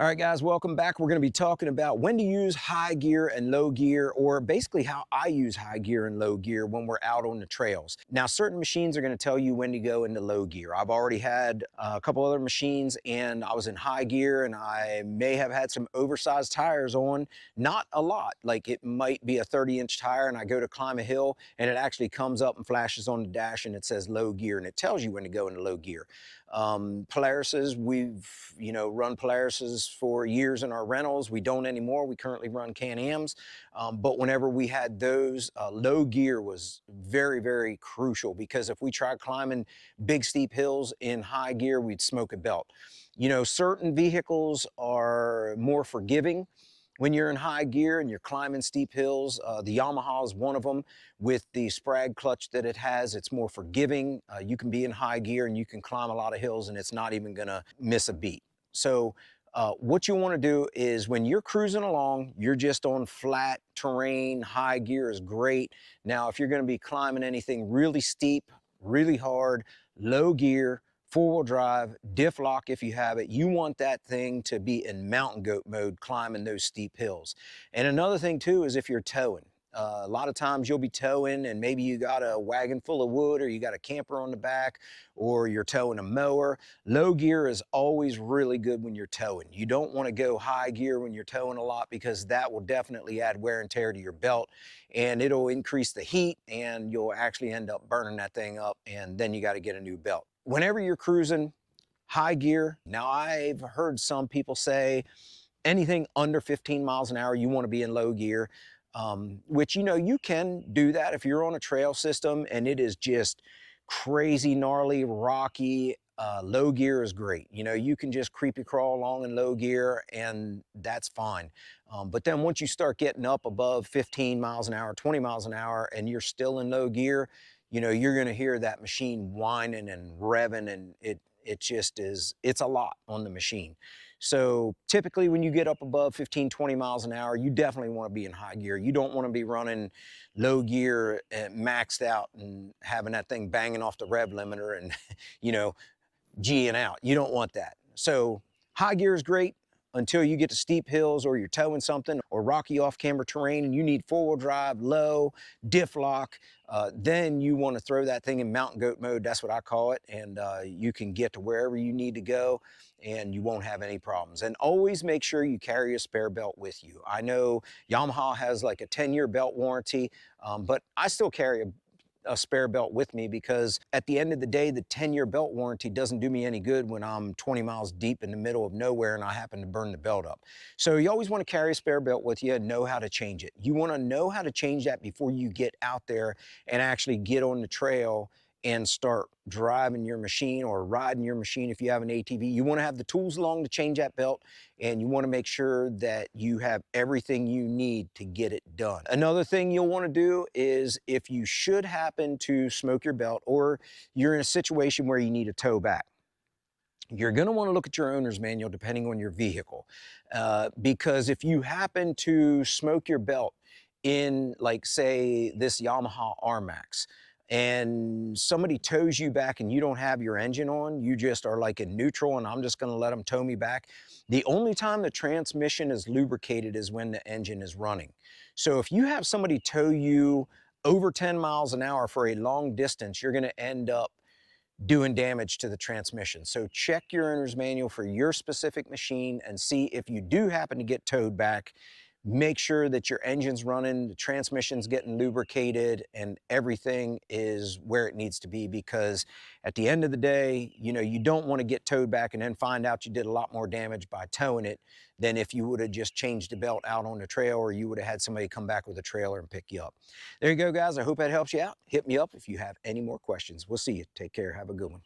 All right, guys, welcome back. We're going to be talking about when to use high gear and low gear, or basically how I use high gear and low gear when we're out on the trails. Now, certain machines are going to tell you when to go into low gear. I've already had a couple other machines and I was in high gear and I may have had some oversized tires on, not a lot. Like it might be a 30-inch tire and I go to climb a hill and it actually comes up and flashes on the dash and it says low gear and it tells you when to go into low gear. Polarises, we've run Polarises for years in our rentals. We don't anymore. We currently run Can-Ams. But whenever we had those, low gear was very, very crucial, because if we tried climbing big steep hills in high gear, we'd smoke a belt. Certain vehicles are more forgiving when you're in high gear and you're climbing steep hills. The Yamaha is one of them. With the sprag clutch that it has, it's more forgiving. You can be in high gear and you can climb a lot of hills and it's not even gonna miss a beat. So what you want to do is, when you're cruising along, you're just on flat terrain, high gear is great. Now, if you're going to be climbing anything really steep, really hard, low gear, four-wheel drive, diff lock if you have it, you want that thing to be in mountain goat mode climbing those steep hills. And another thing too is if you're towing. A lot of times you'll be towing and maybe you got a wagon full of wood, or you got a camper on the back, or you're towing a mower. Low gear is always really good when you're towing. You don't want to go high gear when you're towing a lot, because that will definitely add wear and tear to your belt and it'll increase the heat and you'll actually end up burning that thing up, and then you got to get a new belt. Whenever you're cruising high gear, now I've heard some people say anything under 15 miles an hour, you want to be in low gear. Which, you can do that if you're on a trail system and it is just crazy, gnarly, rocky. Low gear is great. You can just creepy crawl along in low gear and that's fine. But then once you start getting up above 15 miles an hour, 20 miles an hour, and you're still in low gear, you're going to hear that machine whining and revving, and it just is, it's a lot on the machine. So typically when you get up above 15, 20 miles an hour, you definitely want to be in high gear. You don't want to be running low gear and maxed out and having that thing banging off the rev limiter and, G'ing out. You don't want that. So high gear is great until you get to steep hills, or you're towing something, or rocky off-camber terrain and you need four-wheel drive, low, diff lock. Then you want to throw that thing in mountain goat mode. That's what I call it. And you can get to wherever you need to go and you won't have any problems. And always make sure you carry a spare belt with you. I know Yamaha has like a 10-year belt warranty, but I still carry a spare belt with me, because at the end of the day, the 10-year belt warranty doesn't do me any good when I'm 20 miles deep in the middle of nowhere and I happen to burn the belt up. So you always want to carry a spare belt with you and know how to change it. You want to know how to change that before you get out there and actually get on the trail and start driving your machine or riding your machine. If you have an ATV, you want to have the tools along to change that belt, and you want to make sure that you have everything you need to get it done. Another thing you'll want to do is, if you should happen to smoke your belt, or you're in a situation where you need a tow back, you're going to want to look at your owner's manual depending on your vehicle, because if you happen to smoke your belt in, like, say, this Yamaha RMAX, and somebody tows you back and you don't have your engine on, you just are like in neutral and I'm just going to let them tow me back. The only time the transmission is lubricated is when the engine is running. So if you have somebody tow you over 10 miles an hour for a long distance, you're going to end up doing damage to the transmission. So check your owner's manual for your specific machine and see if you do happen to get towed back. Make sure that your engine's running, the transmission's getting lubricated, and everything is where it needs to be, because at the end of the day, you don't want to get towed back and then find out you did a lot more damage by towing it than if you would have just changed the belt out on the trail, or you would have had somebody come back with a trailer and pick you up. There you go, guys. I hope that helps you out. Hit me up if you have any more questions. We'll see you. Take care. Have a good one.